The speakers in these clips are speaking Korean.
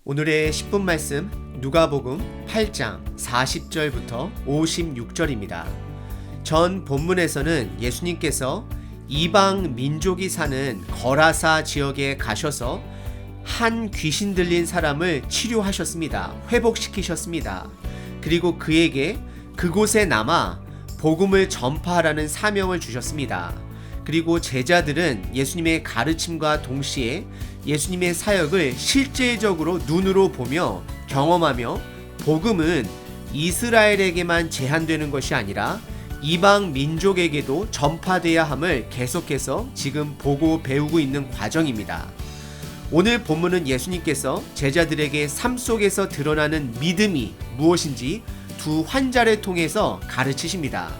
오늘의 10분 말씀 누가복음 8장 40절부터 56절입니다. 전 본문에서는 예수님께서 이방 민족이 사는 거라사 지역에 가셔서 한 귀신 들린 사람을 치료하셨습니다. 회복시키셨습니다. 그리고 그에게 그곳에 남아 복음을 전파하라는 사명을 주셨습니다. 그리고 제자들은 예수님의 가르침과 동시에 예수님의 사역을 실질적으로 눈으로 보며 경험하며 복음은 이스라엘에게만 제한되는 것이 아니라 이방 민족에게도 전파돼야 함을 계속해서 지금 보고 배우고 있는 과정입니다. 오늘 본문은 예수님께서 제자들에게 삶 속에서 드러나는 믿음이 무엇인지 두 환자를 통해서 가르치십니다.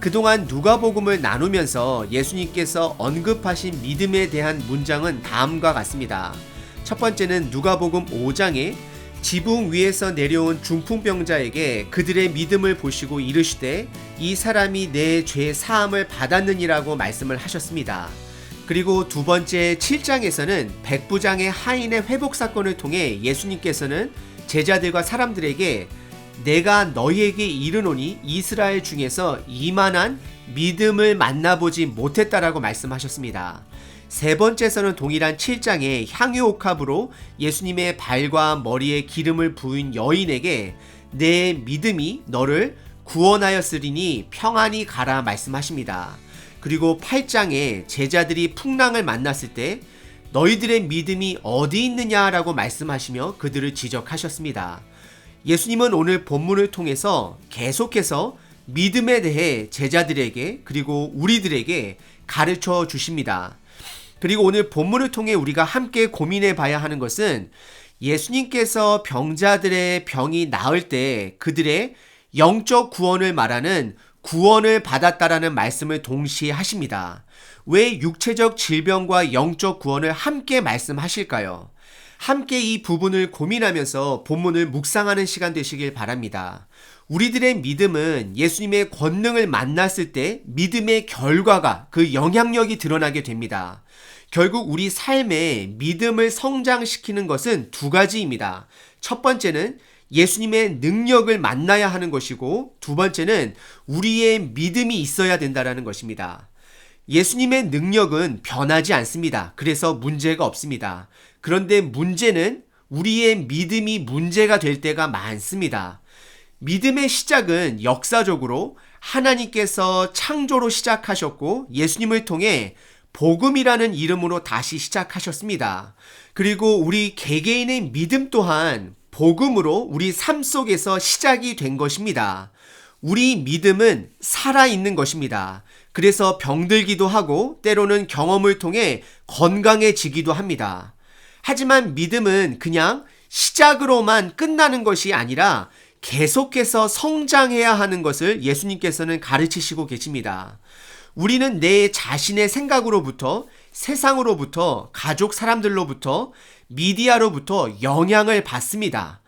그동안 누가복음을 나누면서 예수님께서 언급하신 믿음에 대한 문장은 다음과 같습니다. 첫 번째는 누가복음 5장에 지붕 위에서 내려온 중풍병자에게 그들의 믿음을 보시고 이르시되 이 사람이 내 죄 사함을 받았느니라고 말씀을 하셨습니다. 그리고 두 번째 7장에서는 백부장의 하인의 회복 사건을 통해 예수님께서는 제자들과 사람들에게 내가 너희에게 이르노니 이스라엘 중에서 이만한 믿음을 만나보지 못했다라고 말씀하셨습니다. 세 번째에서는 동일한 7장에 향유옥합으로 예수님의 발과 머리에 기름을 부은 여인에게 내 믿음이 너를 구원하였으리니 평안히 가라 말씀하십니다. 그리고 8장에 제자들이 풍랑을 만났을 때 너희들의 믿음이 어디 있느냐라고 말씀하시며 그들을 지적하셨습니다. 예수님은 오늘 본문을 통해서 계속해서 믿음에 대해 제자들에게 그리고 우리들에게 가르쳐 주십니다. 그리고 오늘 본문을 통해 우리가 함께 고민해 봐야 하는 것은 예수님께서 병자들의 병이 나을 때 그들의 영적 구원을 말하는 구원을 받았다라는 말씀을 동시에 하십니다. 왜 육체적 질병과 영적 구원을 함께 말씀하실까요? 함께 이 부분을 고민하면서 본문을 묵상하는 시간 되시길 바랍니다. 우리들의 믿음은 예수님의 권능을 만났을 때 믿음의 결과가 그 영향력이 드러나게 됩니다. 결국 우리 삶에 믿음을 성장시키는 것은 두 가지입니다. 첫 번째는 예수님의 능력을 만나야 하는 것이고 두 번째는 우리의 믿음이 있어야 된다는 것입니다. 예수님의 능력은 변하지 않습니다. 그래서 문제가 없습니다. 그런데 문제는 우리의 믿음이 문제가 될 때가 많습니다. 믿음의 시작은 역사적으로 하나님께서 창조로 시작하셨고 예수님을 통해 복음이라는 이름으로 다시 시작하셨습니다. 그리고 우리 개개인의 믿음 또한 복음으로 우리 삶 속에서 시작이 된 것입니다. 우리 믿음은 살아있는 것입니다. 그래서 병들기도 하고 때로는 경험을 통해 건강해지기도 합니다. 하지만 믿음은 그냥 시작으로만 끝나는 것이 아니라 계속해서 성장해야 하는 것을 예수님께서는 가르치시고 계십니다. 우리는 내 자신의 생각으로부터, 세상으로부터, 가족 사람들로부터, 미디어로부터 영향을 받습니다.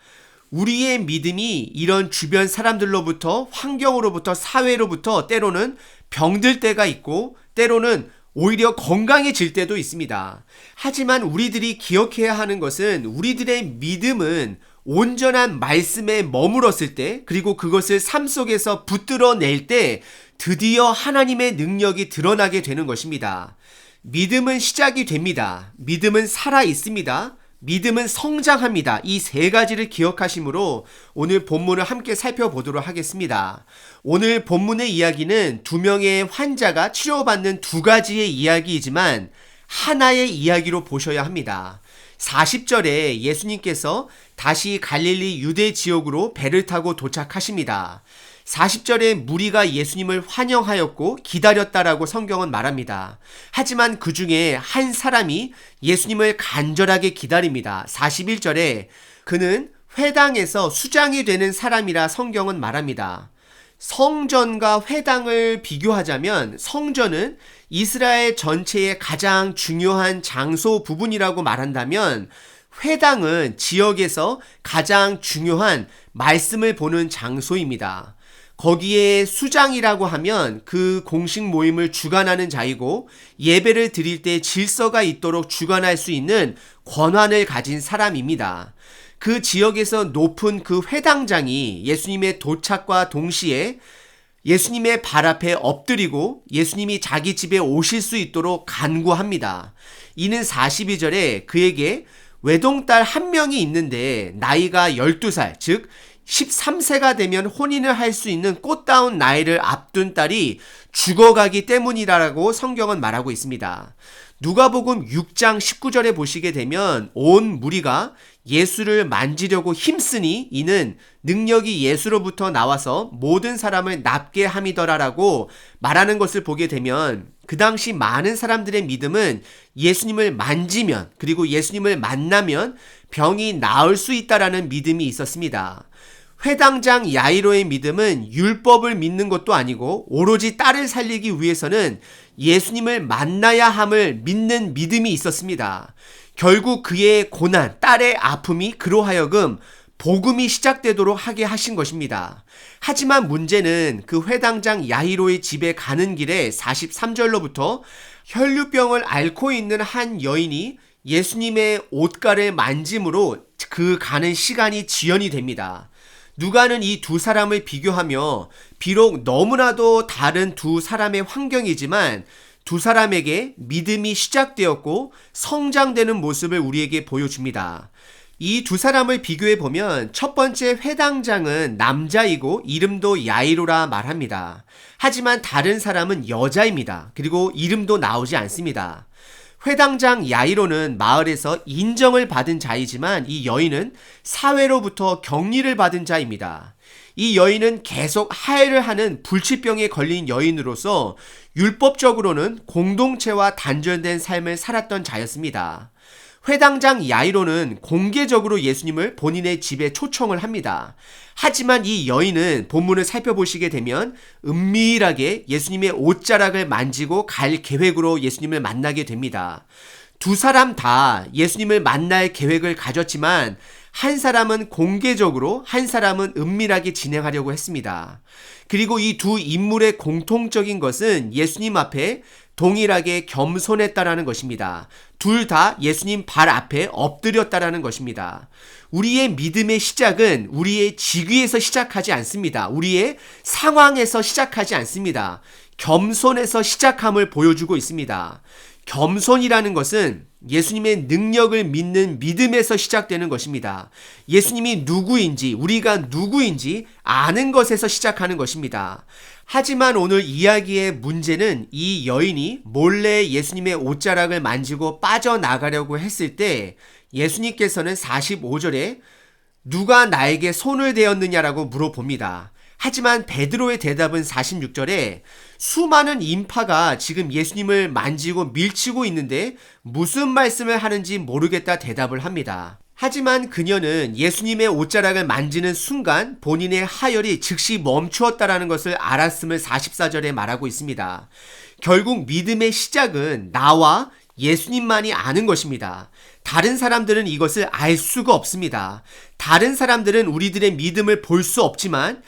우리의 믿음이 이런 주변 사람들로부터, 환경으로부터, 사회로부터 때로는 병들 때가 있고 때로는 오히려 건강해질 때도 있습니다. 하지만 우리들이 기억해야 하는 것은 우리들의 믿음은 온전한 말씀에 머물었을 때 그리고 그것을 삶 속에서 붙들어낼 때 드디어 하나님의 능력이 드러나게 되는 것입니다. 믿음은 시작이 됩니다. 믿음은 살아 있습니다. 믿음은 성장합니다. 이 세 가지를 기억하심으로 오늘 본문을 함께 살펴보도록 하겠습니다. 오늘 본문의 이야기는 두 명의 환자가 치료받는 두 가지의 이야기이지만 하나의 이야기로 보셔야 합니다. 40절에 예수님께서 다시 갈릴리 유대 지역으로 배를 타고 도착하십니다. 40절에 무리가 예수님을 환영하였고 기다렸다라고 성경은 말합니다. 하지만 그 중에 한 사람이 예수님을 간절하게 기다립니다. 41절에 그는 회당에서 수장이 되는 사람이라 성경은 말합니다. 성전과 회당을 비교하자면 성전은 이스라엘 전체의 가장 중요한 장소 부분이라고 말한다면 회당은 지역에서 가장 중요한 말씀을 보는 장소입니다. 거기에 수장이라고 하면 그 공식 모임을 주관하는 자이고 예배를 드릴 때 질서가 있도록 주관할 수 있는 권한을 가진 사람입니다. 그 지역에서 높은 그 회당장이 예수님의 도착과 동시에 예수님의 발 앞에 엎드리고 예수님이 자기 집에 오실 수 있도록 간구합니다. 이는 42절에 그에게 외동딸 한 명이 있는데 나이가 12살, 즉 13세가 되면 혼인을 할 수 있는 꽃다운 나이를 앞둔 딸이 죽어가기 때문이라고 성경은 말하고 있습니다. 누가복음 6장 19절에 보시게 되면 온 무리가 예수를 만지려고 힘쓰니 이는 능력이 예수로부터 나와서 모든 사람을 낫게 함이더라라고 말하는 것을 보게 되면 그 당시 많은 사람들의 믿음은 예수님을 만지면 그리고 예수님을 만나면 병이 나을 수 있다라는 믿음이 있었습니다. 회당장 야이로의 믿음은 율법을 믿는 것도 아니고 오로지 딸을 살리기 위해서는 예수님을 만나야 함을 믿는 믿음이 있었습니다. 결국 그의 고난, 딸의 아픔이 그로 하여금 복음이 시작되도록 하게 하신 것입니다. 하지만 문제는 그 회당장 야이로의 집에 가는 길에 43절로부터 혈류병을 앓고 있는 한 여인이 예수님의 옷가를 만짐으로 그 가는 시간이 지연이 됩니다. 누가는 이 두 사람을 비교하며 비록 너무나도 다른 두 사람의 환경이지만 두 사람에게 믿음이 시작되었고 성장되는 모습을 우리에게 보여줍니다. 이 두 사람을 비교해 보면 첫 번째 회당장은 남자이고 이름도 야이로라 말합니다. 하지만 다른 사람은 여자입니다. 그리고 이름도 나오지 않습니다. 회당장 야이로는 마을에서 인정을 받은 자이지만 이 여인은 사회로부터 격리를 받은 자입니다. 이 여인은 계속 하해를 하는 불치병에 걸린 여인으로서 율법적으로는 공동체와 단절된 삶을 살았던 자였습니다. 회당장 야이로는 공개적으로 예수님을 본인의 집에 초청을 합니다. 하지만 이 여인은 본문을 살펴보시게 되면 은밀하게 예수님의 옷자락을 만지고 갈 계획으로 예수님을 만나게 됩니다. 두 사람 다 예수님을 만날 계획을 가졌지만 한 사람은 공개적으로 한 사람은 은밀하게 진행하려고 했습니다. 그리고 이 두 인물의 공통적인 것은 예수님 앞에 동일하게 겸손했다라는 것입니다. 둘 다 예수님 발 앞에 엎드렸다라는 것입니다. 우리의 믿음의 시작은 우리의 직위에서 시작하지 않습니다. 우리의 상황에서 시작하지 않습니다. 겸손에서 시작함을 보여주고 있습니다. 겸손이라는 것은 예수님의 능력을 믿는 믿음에서 시작되는 것입니다. 예수님이 누구인지, 우리가 누구인지 아는 것에서 시작하는 것입니다. 하지만 오늘 이야기의 문제는 이 여인이 몰래 예수님의 옷자락을 만지고 빠져나가려고 했을 때 예수님께서는 45절에 누가 나에게 손을 대었느냐라고 물어봅니다. 하지만 베드로의 대답은 46절에 수많은 인파가 지금 예수님을 만지고 밀치고 있는데 무슨 말씀을 하는지 모르겠다 대답을 합니다. 하지만 그녀는 예수님의 옷자락을 만지는 순간 본인의 하혈이 즉시 멈추었다라는 것을 알았음을 44절에 말하고 있습니다. 결국 믿음의 시작은 나와 예수님만이 아는 것입니다. 다른 사람들은 이것을 알 수가 없습니다. 다른 사람들은 우리들의 믿음을 볼 수 없지만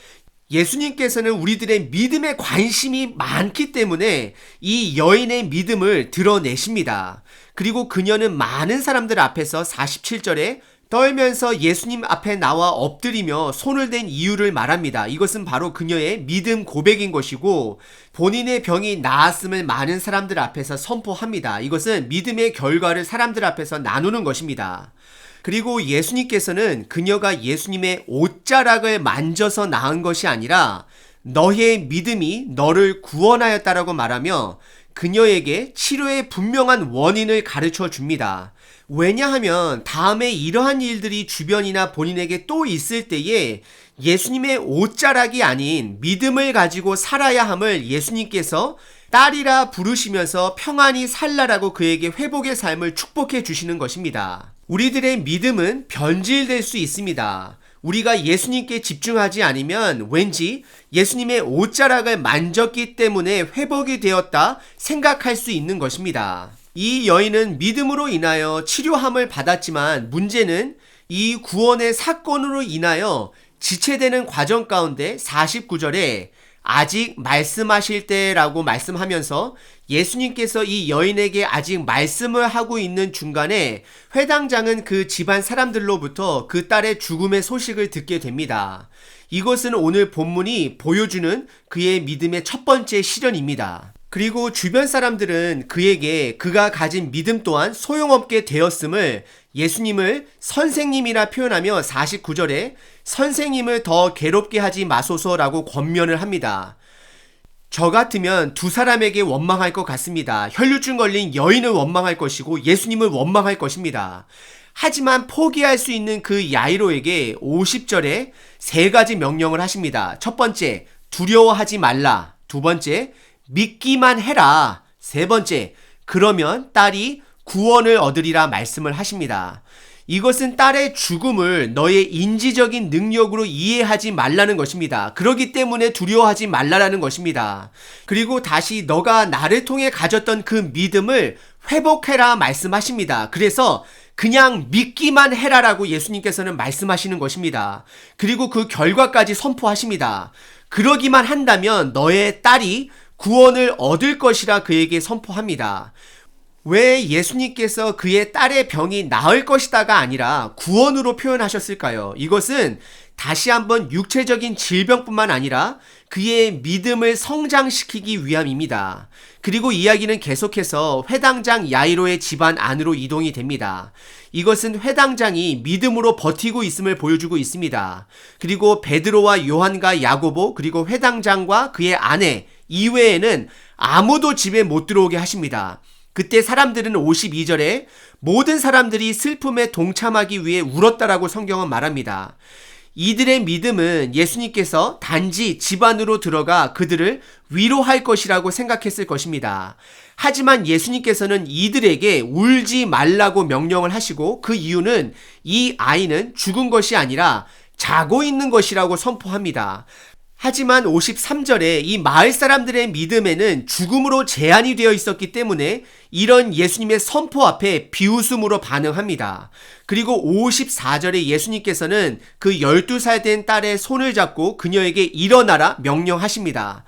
예수님께서는 우리들의 믿음에 관심이 많기 때문에 이 여인의 믿음을 드러내십니다. 그리고 그녀는 많은 사람들 앞에서 47절에 떨면서 예수님 앞에 나와 엎드리며 손을 댄 이유를 말합니다. 이것은 바로 그녀의 믿음 고백인 것이고 본인의 병이 나았음을 많은 사람들 앞에서 선포합니다. 이것은 믿음의 결과를 사람들 앞에서 나누는 것입니다. 그리고 예수님께서는 그녀가 예수님의 옷자락을 만져서 나은 것이 아니라 너의 믿음이 너를 구원하였다라고 말하며 그녀에게 치료의 분명한 원인을 가르쳐 줍니다. 왜냐하면 다음에 이러한 일들이 주변이나 본인에게 또 있을 때에 예수님의 옷자락이 아닌 믿음을 가지고 살아야 함을 예수님께서 딸이라 부르시면서 평안히 살라라고 그에게 회복의 삶을 축복해 주시는 것입니다. 우리들의 믿음은 변질될 수 있습니다. 우리가 예수님께 집중하지 않으면 왠지 예수님의 옷자락을 만졌기 때문에 회복이 되었다 생각할 수 있는 것입니다. 이 여인은 믿음으로 인하여 치료함을 받았지만 문제는 이 구원의 사건으로 인하여 지체되는 과정 가운데 49절에 아직 말씀하실 때라고 말씀하면서 예수님께서 이 여인에게 아직 말씀을 하고 있는 중간에 회당장은 그 집안 사람들로부터 그 딸의 죽음의 소식을 듣게 됩니다. 이것은 오늘 본문이 보여주는 그의 믿음의 첫 번째 실현입니다. 그리고 주변 사람들은 그에게 그가 가진 믿음 또한 소용없게 되었음을 예수님을 선생님이라 표현하며 49절에 선생님을 더 괴롭게 하지 마소서라고 권면을 합니다. 저 같으면 두 사람에게 원망할 것 같습니다. 혈루증 걸린 여인을 원망할 것이고 예수님을 원망할 것입니다. 하지만 포기할 수 있는 그 야이로에게 50절에 세 가지 명령을 하십니다. 첫 번째, 두려워하지 말라. 두 번째, 믿기만 해라. 세 번째, 그러면 딸이 구원을 얻으리라 말씀을 하십니다. 이것은 딸의 죽음을 너의 인지적인 능력으로 이해하지 말라는 것입니다. 그렇기 때문에 두려워하지 말라라는 것입니다. 그리고 다시 너가 나를 통해 가졌던 그 믿음을 회복해라 말씀하십니다. 그래서 그냥 믿기만 해라라고 예수님께서는 말씀하시는 것입니다. 그리고 그 결과까지 선포하십니다. 그러기만 한다면 너의 딸이 구원을 얻을 것이라 그에게 선포합니다. 왜 예수님께서 그의 딸의 병이 나을 것이다가 아니라 구원으로 표현하셨을까요? 이것은 다시 한번 육체적인 질병뿐만 아니라 그의 믿음을 성장시키기 위함입니다. 그리고 이야기는 계속해서 회당장 야이로의 집안 안으로 이동이 됩니다. 이것은 회당장이 믿음으로 버티고 있음을 보여주고 있습니다. 그리고 베드로와 요한과 야고보 그리고 회당장과 그의 아내 이외에는 아무도 집에 못 들어오게 하십니다. 그때 사람들은 52절에 모든 사람들이 슬픔에 동참하기 위해 울었다라고 성경은 말합니다. 이들의 믿음은 예수님께서 단지 집 안으로 들어가 그들을 위로할 것이라고 생각했을 것입니다. 하지만 예수님께서는 이들에게 울지 말라고 명령을 하시고 그 이유는 이 아이는 죽은 것이 아니라 자고 있는 것이라고 선포합니다. 하지만 53절에 이 마을 사람들의 믿음에는 죽음으로 제한이 되어 있었기 때문에 이런 예수님의 선포 앞에 비웃음으로 반응합니다. 그리고 54절에 예수님께서는 그 12살 된 딸의 손을 잡고 그녀에게 일어나라 명령하십니다.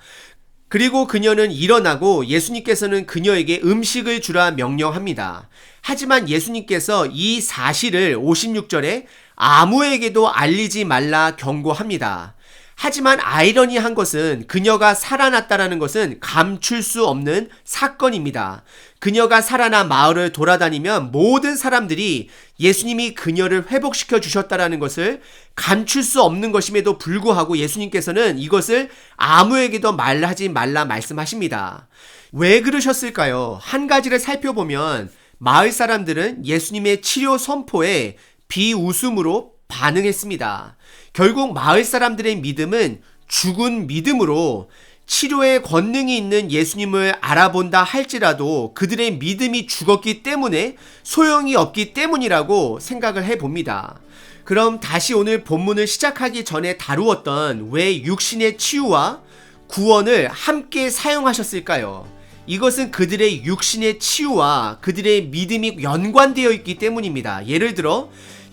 그리고 그녀는 일어나고 예수님께서는 그녀에게 음식을 주라 명령합니다. 하지만 예수님께서 이 사실을 56절에 아무에게도 알리지 말라 경고합니다. 하지만 아이러니한 것은 그녀가 살아났다라는 것은 감출 수 없는 사건입니다. 그녀가 살아나 마을을 돌아다니면 모든 사람들이 예수님이 그녀를 회복시켜 주셨다라는 것을 감출 수 없는 것임에도 불구하고 예수님께서는 이것을 아무에게도 말하지 말라 말씀하십니다. 왜 그러셨을까요? 한 가지를 살펴보면 마을 사람들은 예수님의 치료 선포에 비웃음으로 반응했습니다. 결국 마을 사람들의 믿음은 죽은 믿음으로 치료의 권능이 있는 예수님을 알아본다 할지라도 그들의 믿음이 죽었기 때문에 소용이 없기 때문이라고 생각을 해봅니다. 그럼 다시 오늘 본문을 시작하기 전에 다루었던 왜 육신의 치유와 구원을 함께 사용하셨을까요? 이것은 그들의 육신의 치유와 그들의 믿음이 연관되어 있기 때문입니다. 예를 들어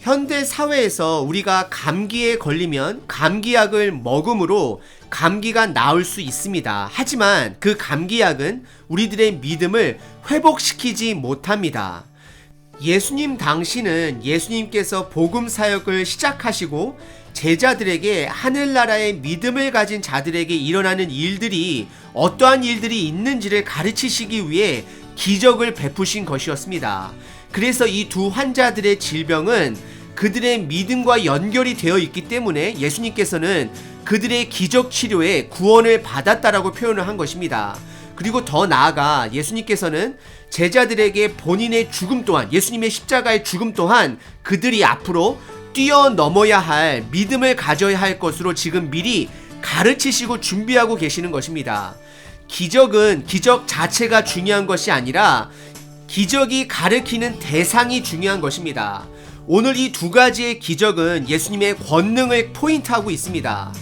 현대 사회에서 우리가 감기에 걸리면 감기약을 먹음으로 감기가 나을 수 있습니다. 하지만 그 감기약은 우리들의 믿음을 회복시키지 못합니다. 예수님 당시는 예수님께서 복음 사역을 시작하시고 제자들에게 하늘나라의 믿음을 가진 자들에게 일어나는 일들이 어떠한 일들이 있는지를 가르치시기 위해 기적을 베푸신 것이었습니다. 그래서 이 두 환자들의 질병은 그들의 믿음과 연결이 되어 있기 때문에 예수님께서는 그들의 기적 치료에 구원을 받았다라고 표현을 한 것입니다. 그리고 더 나아가 예수님께서는 제자들에게 본인의 죽음 또한 예수님의 십자가의 죽음 또한 그들이 앞으로 뛰어넘어야 할 믿음을 가져야 할 것으로 지금 미리 가르치시고 준비하고 계시는 것입니다. 기적은 기적 자체가 중요한 것이 아니라 기적이 가르치는 대상이 중요한 것입니다. 오늘 이 두 가지의 기적은 예수님의 권능을 포인트하고 있습니다.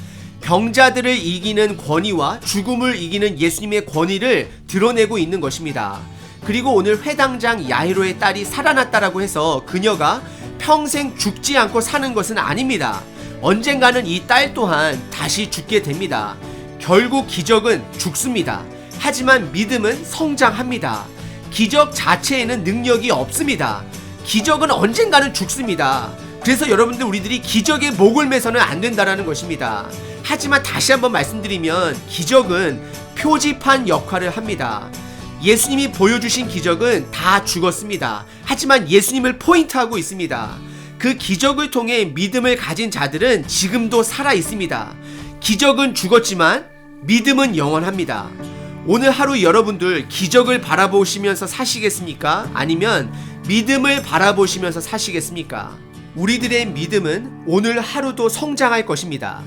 병자들을 이기는 권위와 죽음을 이기는 예수님의 권위를 드러내고 있는 것입니다. 그리고 오늘 회당장 야이로의 딸이 살아났다라고 해서 그녀가 평생 죽지 않고 사는 것은 아닙니다. 언젠가는 이 딸 또한 다시 죽게 됩니다. 결국 기적은 죽습니다. 하지만 믿음은 성장합니다. 기적 자체에는 능력이 없습니다. 기적은 언젠가는 죽습니다. 그래서 여러분들, 우리들이 기적에 목을 매서는 안 된다라는 것입니다. 하지만 다시 한번 말씀드리면 기적은 표지판 역할을 합니다. 예수님이 보여주신 기적은 다 죽었습니다. 하지만 예수님을 포인트하고 있습니다. 그 기적을 통해 믿음을 가진 자들은 지금도 살아 있습니다. 기적은 죽었지만 믿음은 영원합니다. 오늘 하루 여러분들 기적을 바라보시면서 사시겠습니까? 아니면 믿음을 바라보시면서 사시겠습니까? 우리들의 믿음은 오늘 하루도 성장할 것입니다.